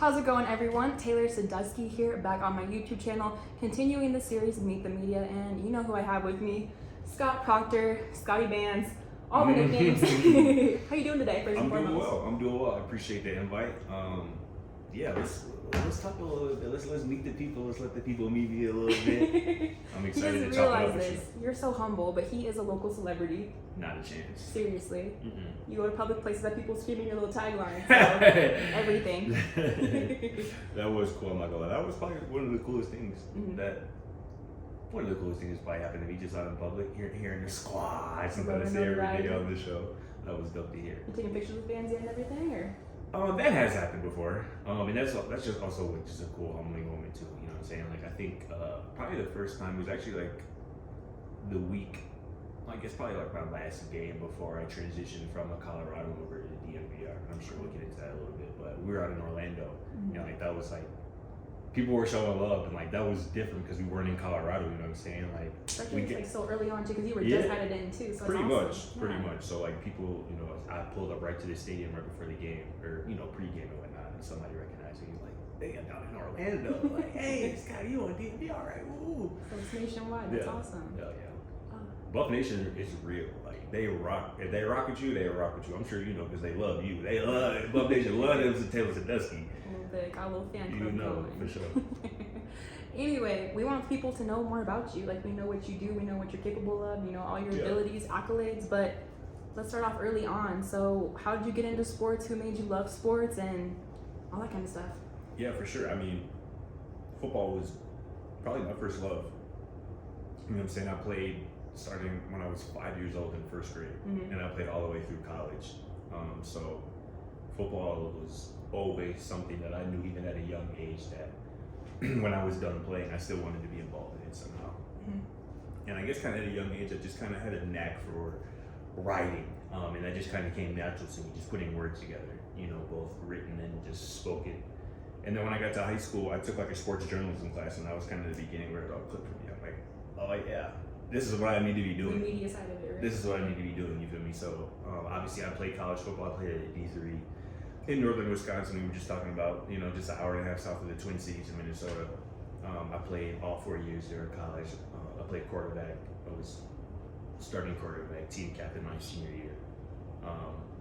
How's it going, everyone? Taylor Sadusky here, back on my YouTube channel, continuing the series Meet the Media, and you know who I have with me, Scott Procter, Scotty Bands, all the nicknames. How you doing today, first and foremost? I'm doing well. I appreciate the invite. Let's talk a little bit. Let's meet the people. Let's let the people meet me a little bit. I'm excited he doesn't to talk realize about this. You're so humble, but he is a local celebrity. Not a chance. Seriously. Mm-mm. You go to public places that people screaming your little tagline, so everything. That was cool. I'm not gonna lie. That was probably one of the coolest things. One of the coolest things probably happened to me just out in public, hearing the squad. Somebody say every day on the show. That was dope to hear. You taking pictures with fans yet and everything, or? That has happened before, and that's just also like just a cool humbling moment too. You know what I'm saying? Like I think probably the first time was actually like the week. I guess probably like my last game before I transitioned from Colorado over to DNVR. I'm sure we'll get into that a little bit, but we were out in Orlando, and like that was like people were showing love, and like that was different because we weren't in Colorado. You know what I'm saying? Like especially like so early on too, because you were just headed in too. So pretty much. So like people, you know, I pulled up right to the stadium right before the game, or you know, pre-game and whatnot, and somebody recognized me like, "Hey, I'm down in Orlando." Like, "Hey, Scott, you on DNVR, right?" Woo! So it's nationwide. That's awesome. Yeah. Buff Nation is real. Like they rock. If they rock with you, they rock with you. I'm sure you know because they love you. They love Buff Nation. Love them to Taylor Sadusky. Got a little fan club. You know going. for sure. Anyway, we want people to know more about you. Like we know what you do. We know what you're capable of. You know all your abilities, accolades. But let's start off early on. So how did you get into sports? Who made you love sports and all that kind of stuff? Yeah, for sure. I mean, football was probably my first love. You know what I'm saying? I played starting when I was 5 years old in first grade, and I played all the way through college. So football was always something that I knew even at a young age that when I was done playing, I still wanted to be involved in it somehow. And I guess kind of at a young age, I just kind of had a knack for writing, and that just kind of came natural to me, just putting words together, you know, both written and just spoken. And then when I got to high school, I took like a sports journalism class, and that was kind of the beginning where it all clicked for me. I'm like, oh yeah. This is what I need to be doing. The media side of it, right? This is what I need to be doing, you feel me? So, obviously I played college football. I played at D3 in northern Wisconsin. We were just talking about, you know, just an hour and a half south of the Twin Cities in Minnesota. I played all 4 years there in college. I played quarterback. I was starting quarterback, team captain my senior year.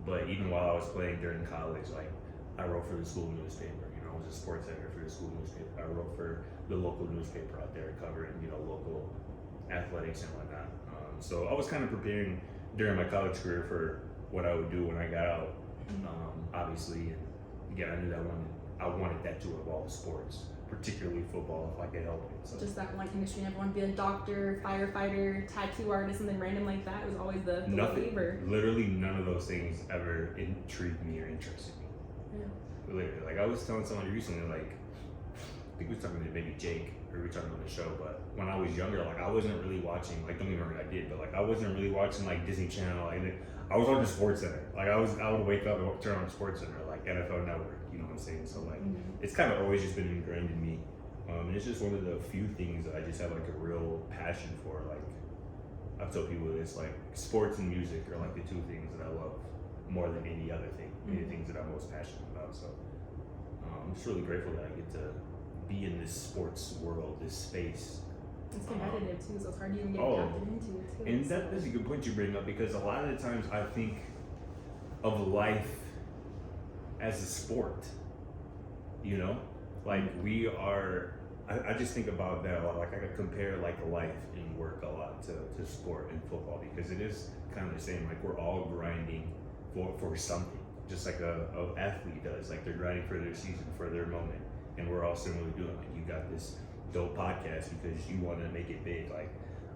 But even while I was playing during college, like, I wrote for the school newspaper. You know, I was a sports editor for the school newspaper. I wrote for the local newspaper out there covering, you know, local athletics and whatnot. So I was kind of preparing during my college career for what I would do when I got out. Obviously, and again, I knew that I wanted that to involve sports, particularly football, if I could help it. So. Just that one industry, everyone be a doctor, firefighter, tattoo artist, something random like that. It was always the flavor. Literally none of those things ever intrigued me or interested me. Yeah. Literally, like I was telling somebody recently, like I think we were talking to maybe Jake, or we were talking on the show, but when I was younger, like I wasn't really watching, like don't get me wrong, I did, but like I wasn't really watching like Disney Channel, and I was on the Sports Center. Like I would wake up and turn on Sports Center, like NFL Network, you know what I'm saying? So like, it's kind of always just been ingrained in me. And it's just one of the few things that I just have like a real passion for. Like I've told people it's like sports and music are like the two things that I love more than any other thing, any things that I'm most passionate about. So I'm just really grateful that I get to be in this sports world, this space. It's competitive too, so it's hard to even get drafted into it too. And that's a good point you bring up, because a lot of the times I think of life as a sport, you know? Like we are, I just think about that a lot. Like I could compare like life and work a lot to sport and football, because it is kind of the same. Like we're all grinding for something, just like a athlete does. Like they're grinding for their season, for their moment. And we're all similarly doing like, you got this dope podcast because you want to make it big. Like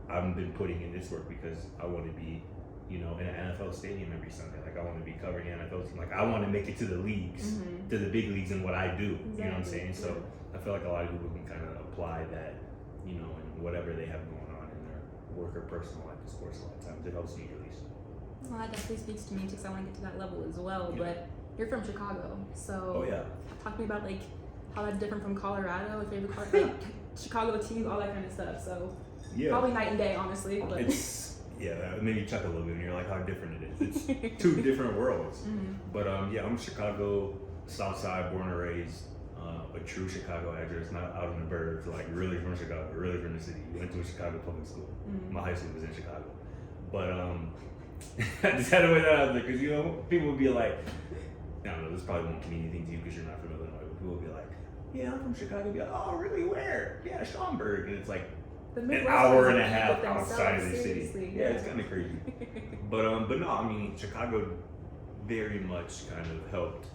I've been putting in this work because I want to be, you know, in an NFL stadium every Sunday. Like I want to be covering an NFL team. Like I want to make it to the leagues, to the big leagues in what I do. Exactly. You know what I'm saying? So I feel like a lot of people can kind of apply that, you know, in whatever they have going on in their work or personal life in sports. A lot of times it helps me at least. Well, that definitely speaks to me too, because I want to get to that level as well. Yeah. But you're from Chicago, so talk to me about like how that's different from Colorado, if favorite like Chicago teams, all that kind of stuff. So probably night and day, honestly. But that made me chuckle a little bit, and you're like, how different it is. It's two different worlds. But I'm Chicago, South Side, born and raised. a true Chicago address, not out in the burbs, like really from Chicago, really from the city. Went to a Chicago public school. My high school was in Chicago. But I just had to put that out there because, you know, people would be like, I don't know, this probably won't mean anything to you because you're not from Illinois, but people would be like, yeah, I'm from Chicago. Be like, oh, really? Where? Yeah, Schaumburg. And it's like an hour and a half outside of the city. Yeah, it's kind of crazy. But no, I mean, Chicago very much kind of helped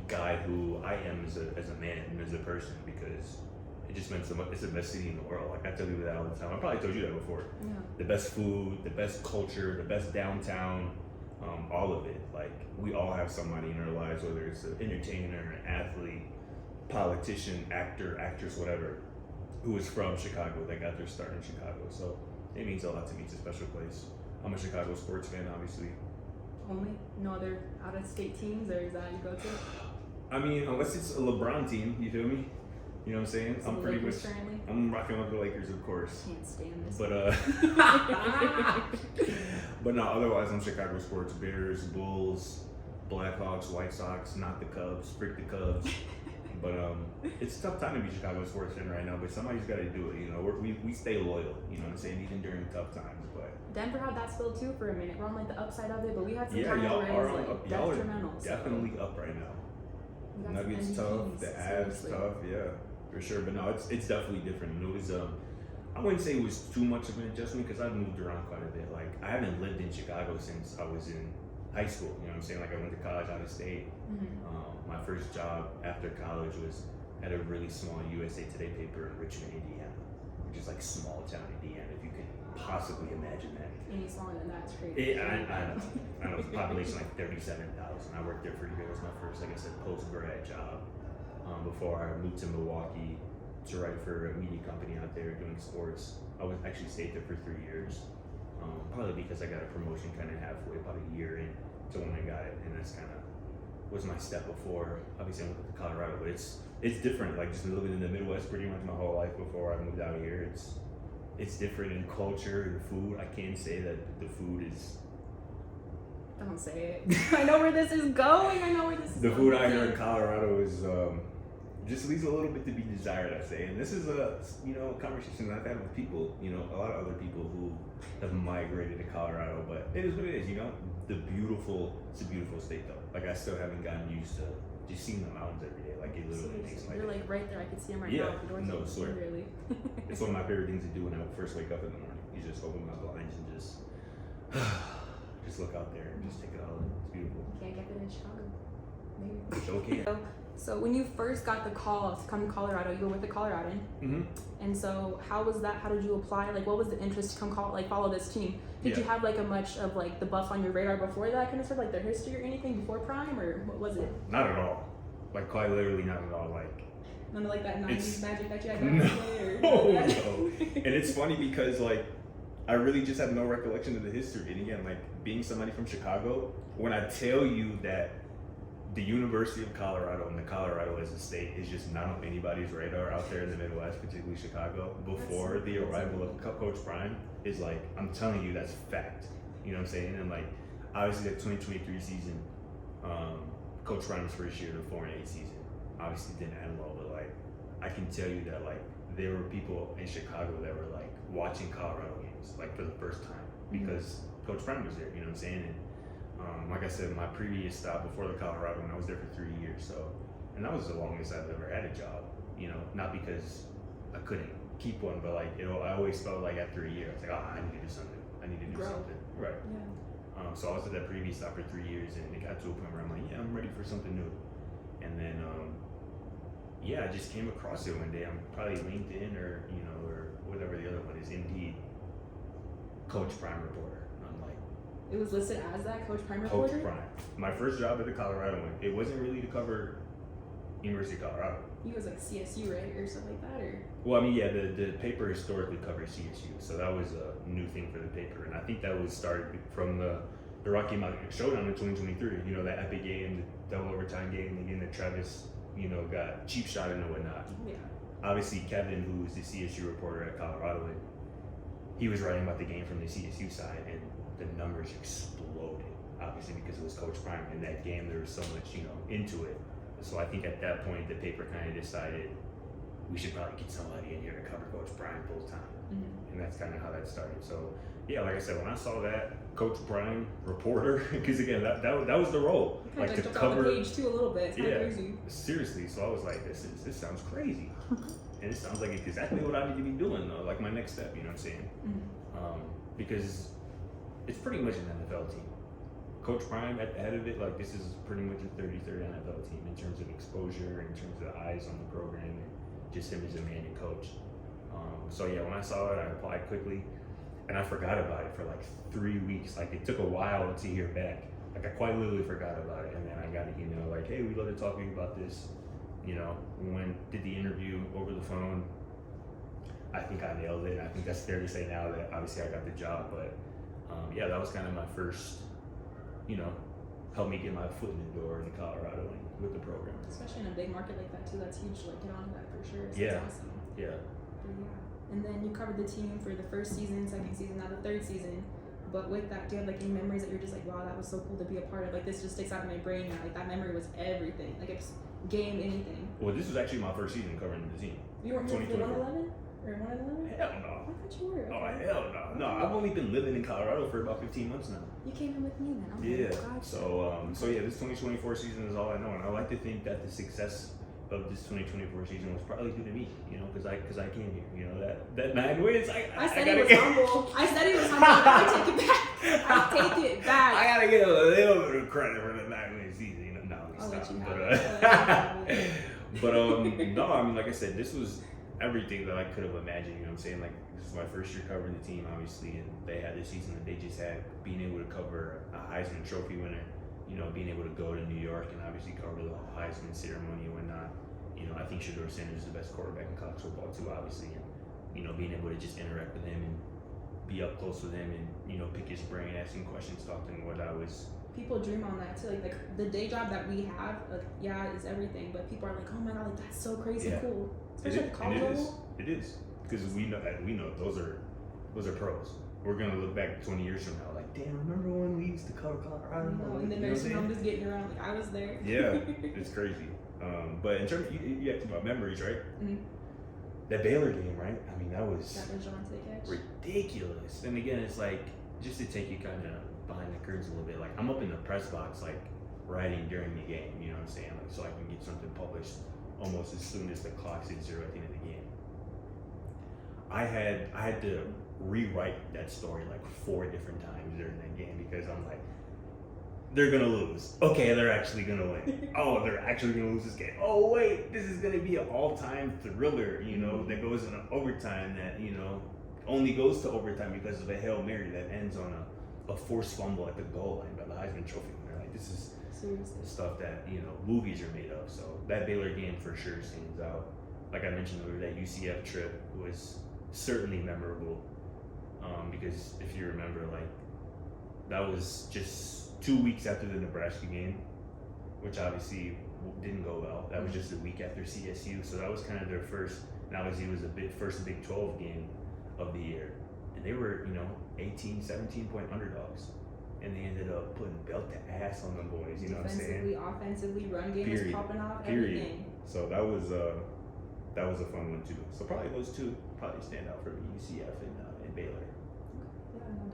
guide who I am as a man and as a person, because it just meant so much. It's the best city in the world. Like, I tell you that all the time. I probably told you that before. Yeah. The best food, the best culture, the best downtown, all of it. Like, we all have somebody in our lives, whether it's an entertainer, an athlete, politician, actor, actress, whatever, who is from Chicago, that got their start in Chicago. So it means a lot to me. It's a special place. I'm a Chicago sports fan, obviously. Only? No other out-of-state teams, or is that you go to? I mean, unless it's a LeBron team, you feel me? You know what I'm saying? So I'm pretty much. Currently? I'm rocking with the Lakers, of course. Can't stand this. But no, otherwise I'm Chicago sports. Bears, Bulls, Blackhawks, White Sox, not the Cubs, frick the Cubs. But it's a tough time to be Chicago sports fan right now, but somebody's got to do it. You know, we stay loyal, you know what I'm saying, even during tough times. But Denver had that spill too for a minute. We're on like the upside of it, but we had some times where it was like y'all detrimental. are definitely up right now. Nuggets tough, the Avs tough, yeah, for sure. But no, it's definitely different. And it was I wouldn't say it was too much of an adjustment because I've moved around quite a bit. Like, I haven't lived in Chicago since I was in high school. You know what I'm saying? Like, I went to college out of state. My first job after college was at a really small USA Today paper in Richmond, Indiana, which is like small town Indiana, if you can possibly imagine that. Any smaller than that is crazy. I know. Population like 37,000. I worked there for a year. It was my first, like I said, post-grad job. Before I moved to Milwaukee to write for a media company out there doing sports. I was actually stayed there for 3 years. Probably because I got a promotion kind of halfway, about a year in to when I got it, and that's kind of was my step before. Obviously, I went to Colorado, but it's different. Like, just living in the Midwest pretty much my whole life before I moved out here. It's different in culture and food. I can't say that the food is. Don't say it. I know where this is going. The food out here in Colorado is just leaves a little bit to be desired, I say. And this is a conversation that I've had with people. You know, a lot of other people who have migrated to Colorado, but it is what it is. You know, it's a beautiful state though. Like, I still haven't gotten used to just seeing the mountains every day. Like, it literally makes my You're day. like right there. I can see them right now. The doors open, swear. literally. It's one of my favorite things to do when I first wake up in the morning. You just open my blinds and just look out there and just take it all in. It's beautiful. Can't get that in Chicago. Maybe. Sure can. So when you first got the call to come to Colorado, you were with the Coloradan. And so how was that? How did you apply? Like, what was the interest to come follow this team? Did you have like a much of like the buff on your radar before that kind of stuff, like their history or anything before Prime, or what was it? Not at all. Like, quite literally not at all. Like, none of like that 90s magic that you had no. back in the day, or No. And it's funny because like I really just have no recollection of the history. And again, like, being somebody from Chicago, when I tell you that the University of Colorado and the Colorado as a state is just not on anybody's radar out there in the Midwest, particularly Chicago, before the arrival of Coach Prime, is like, I'm telling you, that's fact. You know what I'm saying? And like, obviously the 2023 season, Coach Prime's first year, the 4-8 season, obviously didn't end well, but like, I can tell you that like, there were people in Chicago that were like watching Colorado games like for the first time because Coach Prime was there, you know what I'm saying? And like I said, my previous stop before the Colorado, when I was there for 3 years, and that was the longest I've ever had a job, you know, not because I couldn't keep one, but like, I always felt like after a year, I was like, I need to do something. Right. Yeah. So I was at that previous stop for 3 years, and it got to a point where I'm like, yeah, I'm ready for something new. And then, I just came across it one day. I'm probably LinkedIn or whatever the other one is, Indeed, Coach Prime reporter. And I'm like, it was listed as that, Coach Prime reporter? Coach Prime. My first job at the Colorado one, it wasn't really to cover University of Colorado. He was like CSU, right, or something like that, or? Well, I mean, yeah, the paper historically covered CSU, so that was a new thing for the paper, and I think that was started from the Rocky Mountain Showdown in 2023. You know, that epic game, the double overtime game, again that Travis, got cheap shot and whatnot. Yeah. Obviously, Kevin, who was the CSU reporter at Colorado, he was writing about the game from the CSU side, and the numbers exploded. Obviously, because it was Coach Prime in that game, there was so much, into it. So I think at that point, the paper kind of decided we should probably get somebody in here to cover Coach Brian full time. And that's kind of how that started. So yeah, like I said, when I saw that Coach Brian reporter, because again, that was the role, Like to jumped cover off the page too a little bit. It's kind of crazy. Seriously. So I was like, this sounds crazy, and it sounds like exactly what I need to be doing though, like my next step. You know what I'm saying? Because it's pretty much an NFL team. Coach Prime at the head of it, like this is pretty much a 30-30 NFL team in terms of exposure, in terms of eyes on the program, and just him as a man and coach. So yeah, when I saw it, I applied quickly, and I forgot about it for like 3 weeks. Like it took a while to hear back. Like I quite literally forgot about it, and then I got an email like, "Hey, we'd love to talk to you about this." You know, did the interview over the phone. I think I nailed it. I think that's fair to say now that obviously I got the job, but yeah, that was kind of my first, helped me get my foot in the door in Colorado and with the program. Especially in a big market like that too, that's huge. Like get on that for sure. So Yeah. It's awesome. Yeah. But yeah. And then you covered the team for the first season, second season, now the third season. But with that, do you have like any memories that you're just like, wow, that was so cool to be a part of? Like this just sticks out in my brain now. Like that memory was everything. Like it's game, anything. Well, this was actually my first season covering the team. You weren't here for 111 or 111? Hell no. I thought you were. Oh, Okay. hell no. No, I've only been living in Colorado for about 15 months now. You came in with me then. Okay. Yeah. Gotcha. So yeah, this 2024 season is all I know, and I like to think that the success of this 2024 season was probably due to me, because I came here, that 9 wins. I said he was humble. I said he was humble. I take it back. I take it back. I gotta get a little bit of credit for the 9-win season, No, I'll let you stop. have it. But no, I mean, like I said, this was everything that I could have imagined. You know what I'm saying? Like this is my first year covering the team, obviously, and they had this season that they just had, being able to cover a Heisman Trophy winner. Being able to go to New York and obviously cover the Heisman ceremony and whatnot. I think Shedeur Sanders is the best quarterback in college football too, obviously, and being able to just interact with him and be up close with him and pick his brain, ask him questions, talk to him. What I was. People dream on that too. Like the day job that we have, is everything. But people are like, oh my god, like that's so crazy cool. Especially at the college level. It is because we know those are pros. We're gonna look back 20 years from now, like, damn, remember when we used to cover Colorado? And then there's I'm just getting around, like I was there. Yeah, it's crazy. But in terms of, you asked about memories, right? Mm-hmm. That Baylor game, right? I mean, that was catch. ridiculous. And again, it's like, just to take you kind of behind the curtains a little bit, like I'm up in the press box, like writing during the game, you know what I'm saying? Like, so I can get something published almost as soon as the clock hits 0 at the end of the game. I had to rewrite that story like 4 different times during that game because I'm like, they're gonna lose. Okay, they're actually gonna win. Oh, they're actually gonna lose this game. Oh wait, this is gonna be an all-time thriller, that goes into overtime, that only goes to overtime because of a Hail Mary that ends on a forced fumble at the goal line by the Heisman Trophy winner. Like this is seriously stuff that movies are made of. So that Baylor game for sure stands out. Like I mentioned earlier, that UCF trip was certainly memorable because if you remember, like that was just 2 weeks after the Nebraska game, which obviously didn't go well. That was just a week after CSU, so that was kind of their first. And obviously, it was first Big 12 game of the year, and they were 18, 17-point underdogs, and they ended up putting belt to ass on them boys. You know what I'm saying? Defensively, offensively, run game was popping off. Everything. So that was a fun one too. So probably those two probably stand out for me, UCF and Baylor.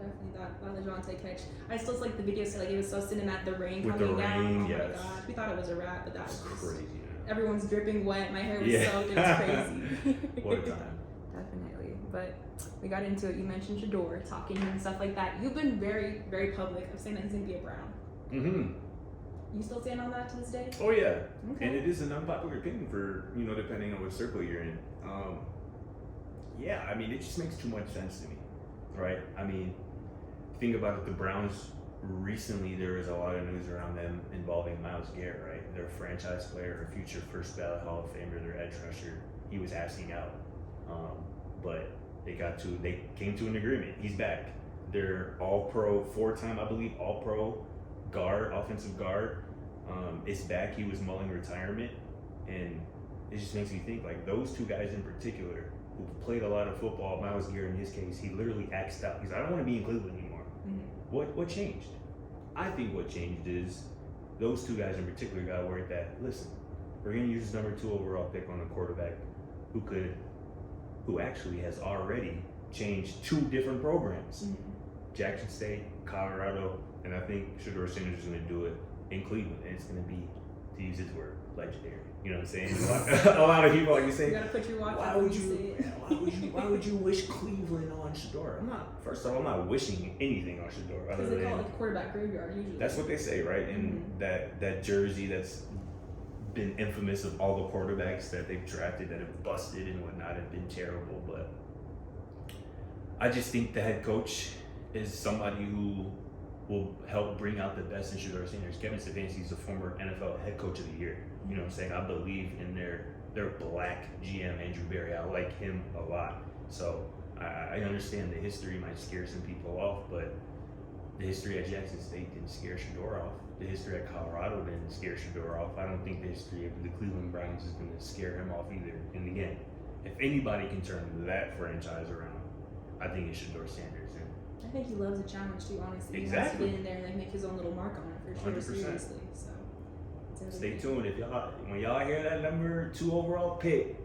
Definitely that LeJohntay catch. I still like the video, so like it was so cinematic, the rain with coming the down. Rain, oh yes. my gosh, we thought it was a wrap, but that was crazy. Everyone's dripping wet. My hair was soaked. It was crazy. What a time. Definitely. But we got into it. You mentioned Shedeur talking and stuff like that. You've been very, very public of saying that he's gonna be a Brown. Mm-hmm. You still stand on that to this day? Oh yeah. Okay. And it is an unpopular opinion for depending on what circle you're in. Yeah, I mean it just makes too much sense to me, right? I mean. Think about it, the Browns recently, there was a lot of news around them involving Myles Garrett, right? Their franchise player, a future first ballot Hall of Famer, their edge rusher. He was asking out, but they came to an agreement. He's back. Their All-Pro, 4-time, I believe, All-Pro guard, offensive guard, is back. He was mulling retirement, and it just makes me think like those two guys in particular who played a lot of football. Myles Garrett, in his case, he literally axed out. He's like, I don't want to be in Cleveland anymore. Mm-hmm. What changed? I think what changed is those two guys in particular got word that, listen, we're going to use number 2 overall pick on a quarterback who actually has already changed 2 different programs. Mm-hmm. Jackson State, Colorado, and I think Shedeur Sanders is going to do it in Cleveland. And it's going to be, to use his word, legendary. You know what I'm saying? A lot of people like you say, you gotta put your watch why would you wish Cleveland on Shedeur? First of all, I'm not wishing anything on Shedeur. Because they call it the quarterback graveyard usually. That's what they say, right? And that jersey that's been infamous of all the quarterbacks that they've drafted that have busted and whatnot have been terrible. But I just think the head coach is somebody who will help bring out the best in Shedeur Sanders. Kevin Stefanski is a former NFL head coach of the year. You know what I'm saying? I believe in their black GM, Andrew Berry. I like him a lot. So I understand the history might scare some people off, but the history at Jackson State didn't scare Shedeur off. The history at Colorado didn't scare Shedeur off. I don't think the history of the Cleveland Browns is going to scare him off either. And again, if anybody can turn that franchise around, I think it's Shedeur Sanders. I think he loves a challenge too, honestly. Exactly. He wants to get in there and like make his own little mark on it for sure. 100%. Seriously. So stay tuned. When y'all hear that number 2 overall pick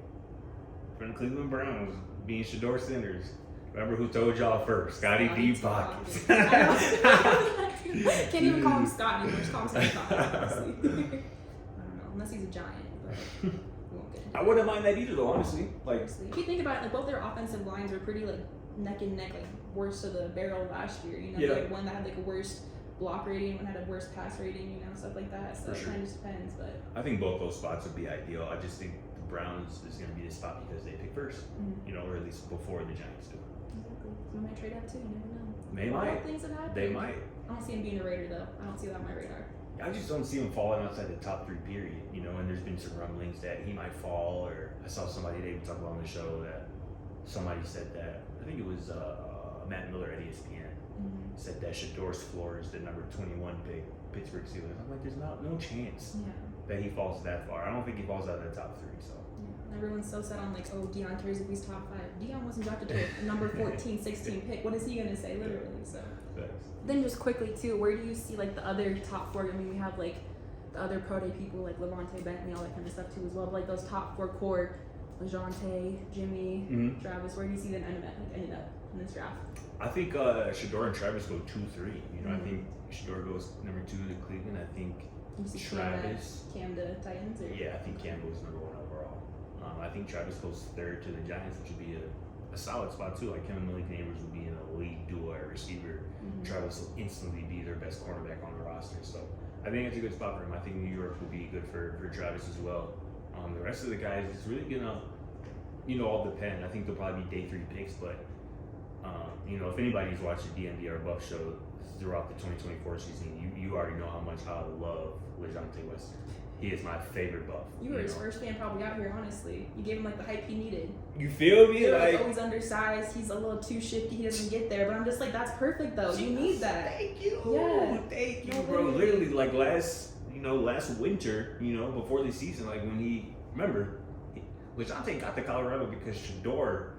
from the Cleveland Browns being Shedeur Sanders, remember who told y'all first? Scotty D. Pockets. Can't even call him Scott anymore. Just call him Scotty Pockets, honestly. I don't know, unless he's a giant, but we won't get into I wouldn't mind that either, though. Honestly, if you think about it, like both their offensive lines were pretty like neck and neck, like worst of the barrel last year. You know, yeah. like one that had like a worst block rating, one had a worst pass rating, you know, stuff like that. So it kind of just depends. But I think both those spots would be ideal. I just think the Browns is going to be the spot because they pick first, you know, or at least before the Giants do. Exactly. They might trade up too. You never know. They might. Things have happened. They might. I don't see him being a Raider though. I don't see that on my radar. I just don't see him falling outside the top 3 period, you know, and there's been some rumblings that he might fall, or I saw somebody they talk about on the show that somebody said that, I think it was Matt Miller at ESPN, said that Shedeur's floor is the number 21 pick, Pittsburgh Steelers. I'm like, there's no chance that he falls that far. I don't think he falls out of the top 3, so. Yeah. Everyone's so set on like, oh, Deion cares if he's top 5. Deion wasn't drafted to a number 14, 16 pick. What is he gonna say, literally? So. Then just quickly too, where do you see like the other top 4? I mean, we have like the other pro day people like Levante, Bentley, all that kind of stuff too as well. But like those top 4 core, LeJohntay, Jimmy, Travis, where do you see them ending up in this draft? I think Shedeur and Travis go 2-3. You know, I think Shedeur goes number 2 to Cleveland. I think Travis. Cam to Titans? Or? Yeah, I think Cam goes number 1 overall. I think Travis goes 3rd to the Giants, which would be a solid spot too. Like him and Malik Neighbors would be an elite duo at receiver. Travis will instantly be their best cornerback on the roster. So I think it's a good spot for him. I think New York will be good for Travis as well. The rest of the guys, it's really gonna, you know, all depend. I think they'll probably be day 3 picks, but you know, if anybody's watched the DNVR Buff show throughout the 2024 season, you already know how much I love LeJohntay Western. He is my favorite Buff. You were his first fan probably out here, honestly. You gave him like the hype he needed. You feel me? He's like, always undersized. He's a little too shifty. He doesn't get there. But I'm just like, that's perfect though. You need that. Thank you. Yeah. Thank you, bro. Literally, like last winter, you know, before the season, like when LeJohntay got to Colorado because Shedeur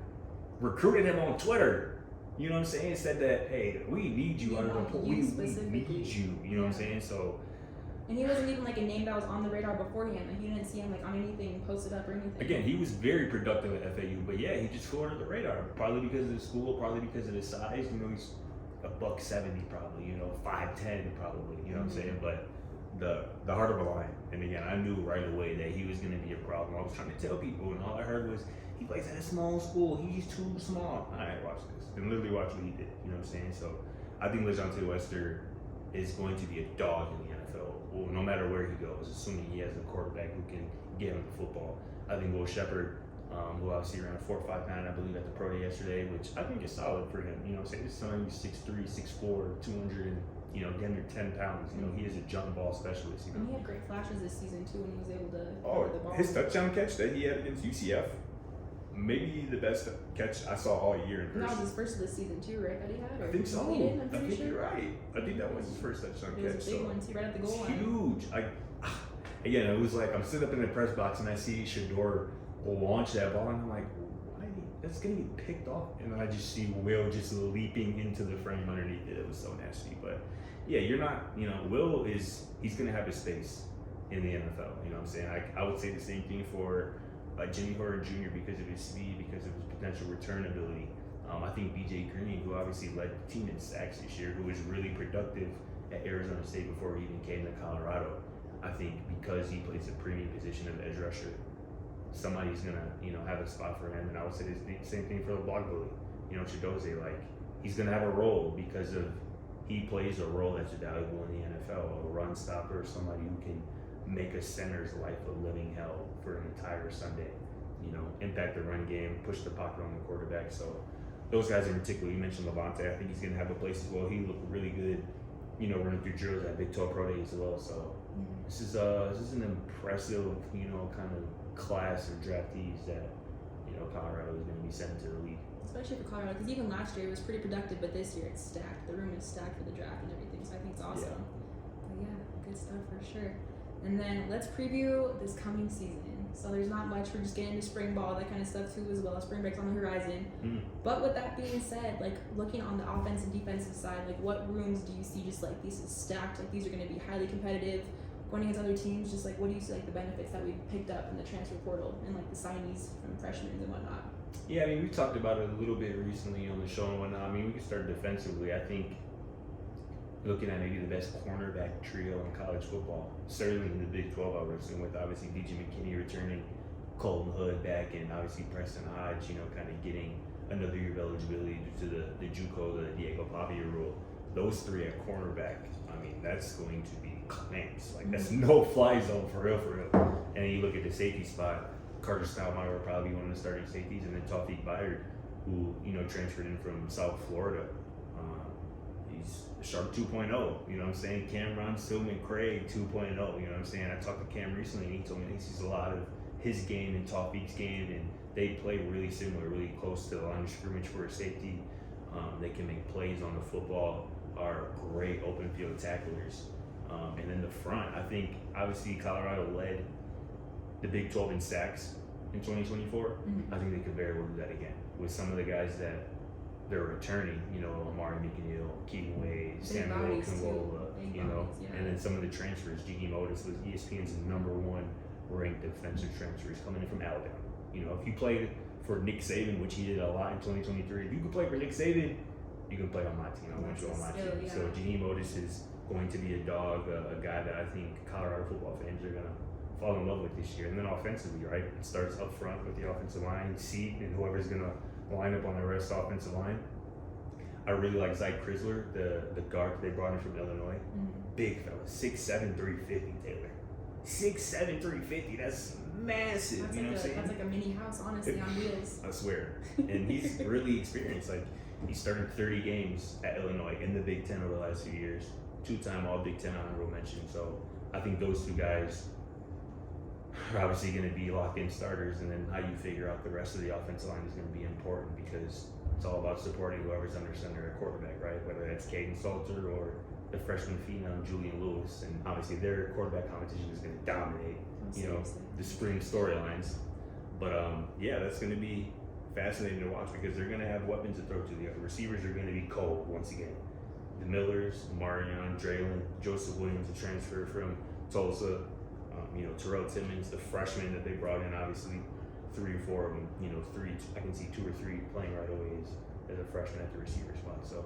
recruited him on Twitter. You know what I'm saying? Said that, hey, we need you under the pool. We need you. You know what I'm saying? So. And he wasn't even like a name that was on the radar beforehand. Like you didn't see him like on anything posted up or anything. Again, he was very productive at FAU, but yeah, he just flew under the radar. Probably because of the school, probably because of his size. You know, he's $170 probably. You know, 5'10" probably. You know what I'm saying? But the heart of a lion. And again, I knew right away that he was going to be a problem. I was trying to tell people, and all I heard was he plays at a small school. He's too small. All right, watch this, and literally watch what he did. You know what I'm saying? So I think LeJohntay Western is going to be a dog in the NFL. Well, no matter where he goes, assuming he has a quarterback who can get him the football. I think Will Shepard, who obviously ran a 4.59, I believe, at the Pro Day yesterday, which I think is solid for him. You know what I'm saying? This son, he's 6'3", 6'4", 200, and, you know, getting 10 pounds. You know, he is a jump ball specialist. You know? And he had great flashes this season, too, when he was able to throw the ball. His touchdown catch that he had against UCF, maybe the best catch I saw all year in person. That was his first of the season, too, right? That he had? I think so. I'm I think sure. you're right. I think that was his first touchdown catch. It was a big one, too, right at the goal line. Huge. Again, it was like I'm sitting up in the press box and I see Shedeur launch that ball, and I'm like, why? That's gonna get picked off. And then I just see Will just leaping into the frame underneath it. It was so nasty. But yeah, you're not. You know, he's gonna have his space. in the NFL. You know what I'm saying? I would say the same thing for Jimmy Horton Jr. because of his speed, because of his potential return ability. I think BJ Green, who obviously led the team in sacks this year, who was really productive at Arizona State before he even came to Colorado. I think because he plays a premium position of edge rusher, somebody's gonna, have a spot for him. And I would say the same thing for the block bully. Chidozie, like, he's gonna have a role because of he plays a role that's valuable in the NFL, a run stopper, somebody who can make a center's life a living hell for an entire Sunday. Impact the run game, push the pocket on the quarterback. So those guys in particular, you mentioned Levante, I think he's gonna have a place as well. He looked really good, running through drills at Big 12 Pro Day as well. So this is an impressive, kind of class of draftees that, Colorado is going to be sent to the league. Especially for Colorado, because even last year it was pretty productive, but this year it's stacked. The room is stacked for the draft and everything, so I think it's awesome. But yeah, good stuff for sure. And then let's preview this coming season. So there's not much. We're just getting into spring ball, that kind of stuff too as well. Spring break's on the horizon. But with that being said, like looking on the offense and defensive side, like what rooms do you see just like these is stacked? Like these are going to be highly competitive. Going against other teams, just like what do you see like the benefits that we've picked up in the transfer portal and like the signees from freshmen and whatnot? Yeah, I mean, we talked about it a little bit recently on the show and whatnot. I mean, we can start defensively. I think looking at maybe the best cornerback trio in college football, certainly in the Big 12, I was with obviously DJ McKinney returning, Colton Hood back, and obviously Preston Hodge, kind of getting another year of eligibility due to the JUCO, the Diego Pavia rule. Those three at cornerback, I mean, that's going to be clamps. Like, that's no fly zone for real. And then you look at the safety spot, Carter Stoudemire will probably be one of the starting safeties, and then Tawfiq Byard, who, transferred in from South Florida. He's Sharp 2.0, you know what I'm saying? Cameron Stillman Craig 2.0, you know what I'm saying? I talked to Cam recently, and he told me he sees a lot of his game and Tawfiq's game, and they play really similar, really close to the line of scrimmage for a safety. They can make plays on the football, are great open field tacklers. And then the front, I think, obviously, Colorado led the Big 12 in sacks in 2024. I think they could very well do that again with some of the guys that they're returning, Amari McNeil, Keaton Wade, Samuel Kinwola, and then some of the transfers. G.E. Modis was ESPN's #1 ranked defensive transfers coming in from Alabama. If you played for Nick Saban, which he did a lot in 2023, if you could play for Nick Saban, you can play on my team. I want you on my team. Yeah. So G.E. Modis is going to be a dog, a guy that I think Colorado football fans are going to fall in love with this year. And then offensively, right? It starts up front with the offensive line, seat, and whoever's going to line up on the rest offensive line. I really like Zyke Crisler, the guard they brought in from Illinois. Big fella, 6'7", 350, Taylor. 6'7", 350, that's massive. That's you know what I'm saying? That's like a mini house, honestly, on wheels. I swear. And he's really experienced. Like, he started 30 games at Illinois in the Big Ten over the last few years. 2-time All Big Ten honorable mention. So I think those two guys are obviously going to be locked-in starters, and then how you figure out the rest of the offensive line is going to be important because it's all about supporting whoever's under center at quarterback, right? Whether that's Caden Salter or the freshman phenom Julian Lewis, and obviously their quarterback competition is going to dominate, the spring storylines. But yeah, that's going to be fascinating to watch because they're going to have weapons to throw to. The receivers are going to be cold once again. The Millers, Marion, Draylon, Joseph Williams, the transfer from Tulsa, Terrell Timmons, the freshman that they brought in, obviously 3 or 4 of them, I can see 2 or 3 playing right away as a freshman at the receiver spot. So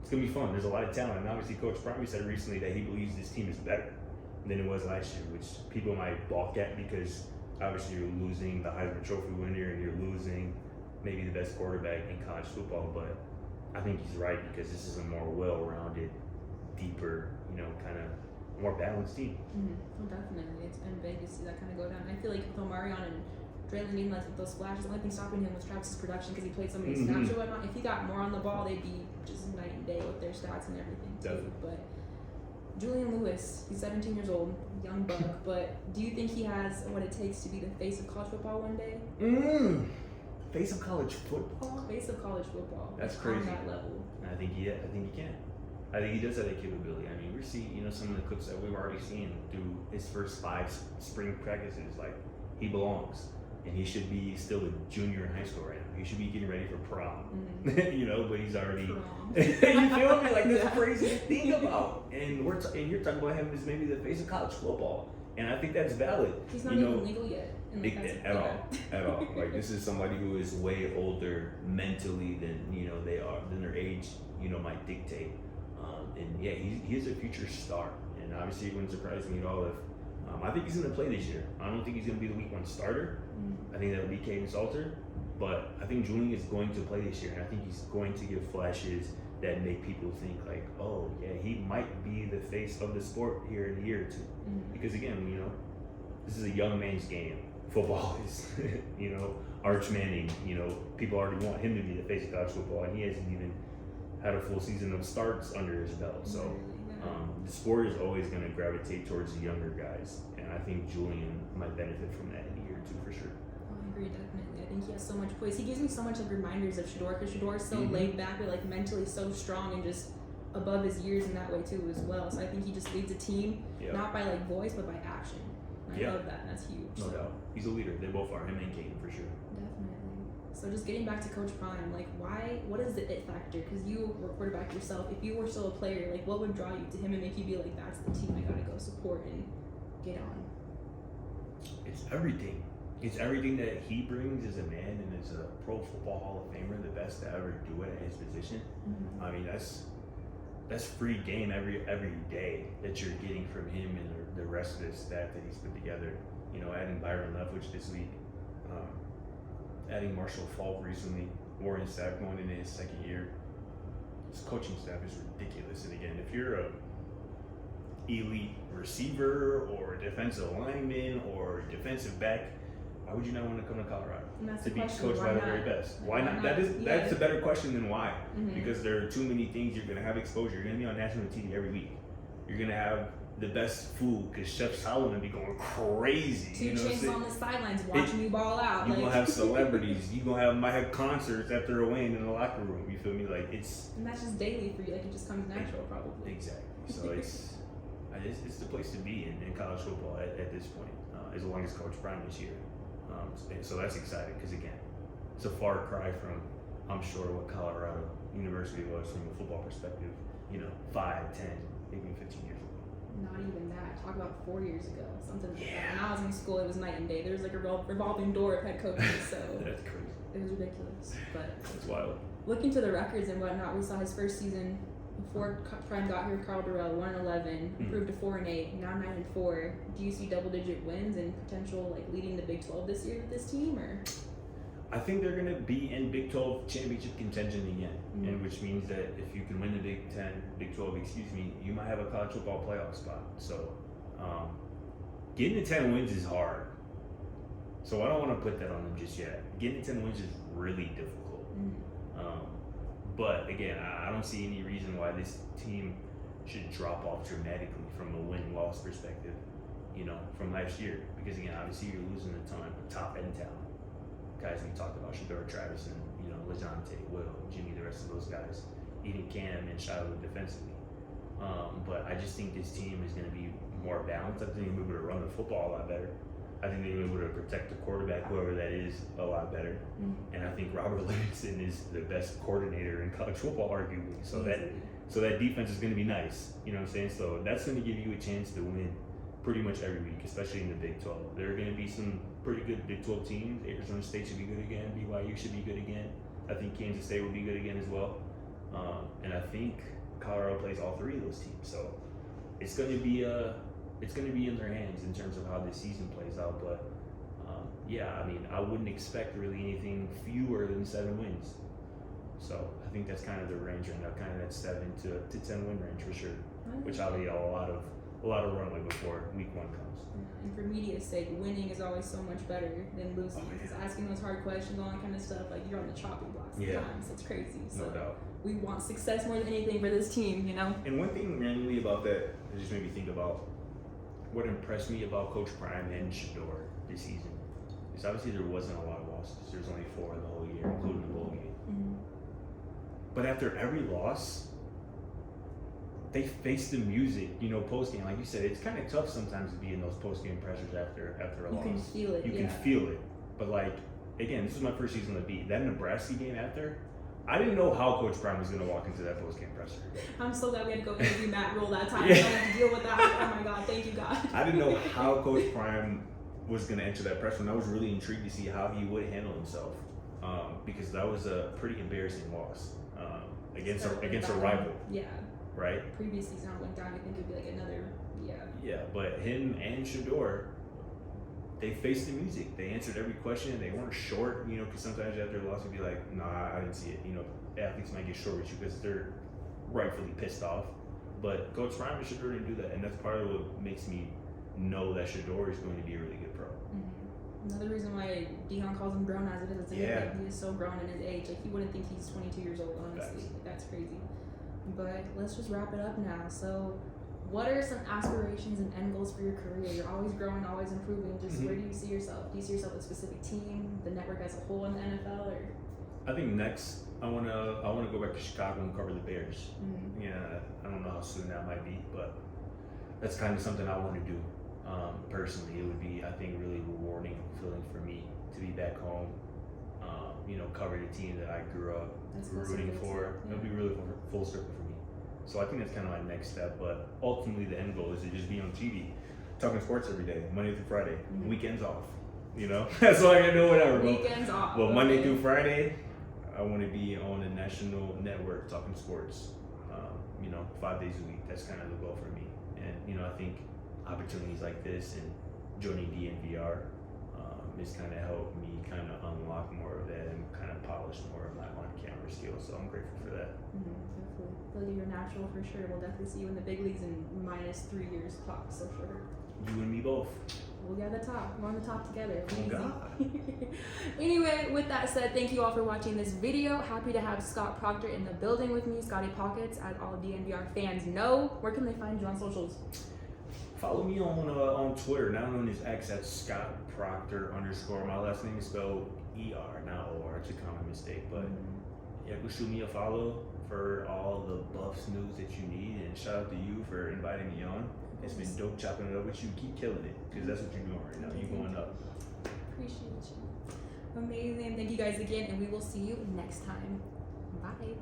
it's going to be fun. There's a lot of talent. And obviously Coach Prime said recently that he believes this team is better than it was last year, which people might balk at because obviously you're losing the Heisman Trophy winner and you're losing maybe the best quarterback in college football. But I think he's right because this is a more well-rounded, deeper, kind of more balanced team. Well, definitely. It's been big to see that kind of go down. I feel like with Omarion and Draylon needing like those flashes, the only thing stopping him was Travis's production because he played so many snaps or whatnot. If he got more on the ball, they'd be just night and day with their stats and everything too. But Julian Lewis, he's 17 years old, young buck, but do you think he has what it takes to be the face of college football one day? Face of college football? Face of college football. That's crazy. On that level. I think he can. I think he does have that capability. I mean, we see, some of the clips that we've already seen through his first 5 spring practices. Like, he belongs. And he should be still a junior in high school right now. He should be getting ready for prom. But he's already. You feel me? Like, that's crazy to think about. And you're talking about him as maybe the face of college football. And I think that's valid. He's not even legal yet. And like, At all. Like, this is somebody who is way older mentally than, than their age, might dictate. And yeah, he is a future star. And obviously it wouldn't surprise me at all if, I think he's going to play this year. I don't think he's going to be the week 1 starter. I think that would be Caden Salter. But I think Julian is going to play this year. And I think he's going to give flashes that make people think like, oh yeah, he might be the face of the sport here in a year or 2. Because again, this is a young man's game. Football is, Arch Manning, people already want him to be the face of college football, and he hasn't even had a full season of starts under his belt. So the sport is always going to gravitate towards the younger guys, and I think Julian might benefit from that in a year or 2 for sure. I agree, definitely. I think he has so much poise. He gives me so much like reminders of Shador, because Shador is so laid back, but like mentally so strong and just above his years in that way too as well. So I think he just leads a team not by like voice but by action. And I love that, and that's huge. No doubt. He's a leader. They both are, him and Caden for sure. Definitely. So just getting back to Coach Prime, like what is the it factor? Because you were quarterback yourself. If you were still a player, like what would draw you to him and make you be like, that's the team I gotta go support and get on? It's everything. It's everything that he brings as a man and as a Pro Football Hall of Famer, the best to ever do it at his position. I mean, that's free game every day that you're getting from him and the rest of the staff that he's put together. Adding Byron Leftwich this week, adding Marshall Falk recently, Warren Sapp going into his 2nd year. His coaching staff is ridiculous. And again, if you're a elite receiver or a defensive lineman or defensive back, why would you not want to come to Colorado to be coached by the very best? Why not? That's a better question than why. Because there are too many things. You're going to have exposure. You're going to be on national TV every week. You're going to have the best food because Chef Solomon be going crazy. 2 Chainz on the sidelines watching you ball out. You're going to have celebrities. You're might have concerts after a win in the locker room. You feel me? Like and that's just daily for you. Like it just comes natural probably. Exactly. So it's the place to be in college football at this point, as long as Coach Prime is here. So that's exciting because again, it's a far cry from, I'm sure, what Colorado University was from a football perspective, 5, 10, maybe 15 years ago. Not even that. Talk about 4 years ago. Something like that. When I was in school, it was night and day. There was like a revolving door of head coaches, so that's crazy. It was ridiculous. But that's wild. Looking to the records and whatnot, we saw his first season before Prime got here. Carl Durrell 1-11, improved to 4-8, now 9-4. Do you see double-digit wins and potential like leading the Big 12 this year with this team, or? I think they're going to be in Big 12 championship contention again, and which means that if you can win the Big 12, you might have a college football playoff spot. So, getting to 10 wins is hard. So I don't want to put that on them just yet. Getting to 10 wins is really difficult. But again, I don't see any reason why this team should drop off dramatically from a win-loss perspective, from last year. Because again, obviously you're losing a ton of top-end talent. Guys we talked about, Shador Travis and LeJonte, Will, Jimmy, the rest of those guys, even Cam and Shiloh defensively. But I just think this team is going to be more balanced. I think they'll be able to run the football a lot better. I think they'll be able to protect the quarterback, whoever that is, a lot better. And I think Robert Livingston is the best coordinator in college football, arguably. So that defense is going to be nice. You know what I'm saying? So that's going to give you a chance to win pretty much every week, especially in the Big 12. There are going to be some pretty good Big 12 teams. Arizona State should be good again. BYU should be good again. I think Kansas State will be good again as well. And I think Colorado plays all 3 of those teams. So it's going to be in their hands in terms of how this season plays out. But I wouldn't expect really anything fewer than 7 wins. So I think that's kind of the range right now, kind of that 7 to 10 win range for sure, which I'll be a lot of runway before week 1 comes. And for media's sake, winning is always so much better than losing. Because asking those hard questions, all that kind of stuff, like you're on the chopping block sometimes. It's crazy. So no doubt. We want success more than anything for this team, And one thing randomly about that just made me think about what impressed me about Coach Prime and Shador this season is obviously there wasn't a lot of losses. There's only 4 in the whole year, including the bowl game. But after every loss, they face the music, post game. Like you said, it's kind of tough sometimes to be in those post game pressures after a loss. You can feel it. You can feel it. But again, this was my first season on the beat. That Nebraska game after, I didn't know how Coach Prime was going to walk into that post-game presser. I'm so glad we had to go interview Matt Rule that time. Yeah. I had to deal with that. Oh my God, thank you God. I didn't know how Coach Prime was going to enter that press run. I was really intrigued to see how he would handle himself, because that was a pretty embarrassing loss against a rival. Yeah. Right. Previous season I went down. I think it'd be like another. Yeah. Yeah, but him and Shador, they faced the music. They answered every question. They weren't short, you know, because sometimes after a loss, you'd be like, nah, I didn't see it. You know, athletes might get short with you because they're rightfully pissed off. But Coach Prime and Shador didn't do that, and that's part of what makes me know that Shador is going to be a really good pro. Mm-hmm. Another reason why Dion calls him grown as it is, like he is so grown in his age. Like you wouldn't think he's 22 years old, honestly. Like, that's crazy. But let's just wrap it up now. So, what are some aspirations and end goals for your career? You're always growing, always improving. Just where do you see yourself? Do you see yourself with a specific team, the network as a whole in the NFL, or? I think next I wanna go back to Chicago and cover the Bears. Mm-hmm. Yeah, I don't know how soon that might be, but that's kind of something I want to do. Personally, it would be, I think, really rewarding and fulfilling for me to be back home. You know, cover the team that I grew up rooting for. Yeah. It'll be really full circle for me. So I think that's kind of my next step. But ultimately, the end goal is to just be on TV, talking sports every day, Monday through Friday, weekends off. You know, that's all I can do. Whatever. Weekends off. Well, Monday through Friday, I want to be on a national network talking sports. You know, 5 days a week. That's kind of the goal for me. And you know, I think opportunities like this and joining DNVR has kind of helped me kind of unlock more of that and kind of polish more of my on-camera skills. So I'm grateful for that. Definitely. I feel like you're natural for sure. We'll definitely see you in the big leagues in minus 3 years clock, so sure. You and me both. We'll get the top. We're on the top together. Oh God. Anyway, with that said, thank you all for watching this video. Happy to have Scott Procter in the building with me, Scotty Pockets, as all DNVR fans know. Where can they find you on socials? Follow me on Twitter, now known as X, at Scott Procter _. My last name is spelled ER, not OR. It's a common mistake, but yeah, go shoot me a follow for all the Buffs news that you need, and shout out to you for inviting me on. It's been dope chopping it up with you. Keep killing it, because that's what you're doing right now. You're going up. Appreciate you. Amazing. Thank you guys again, and we will see you next time. Bye.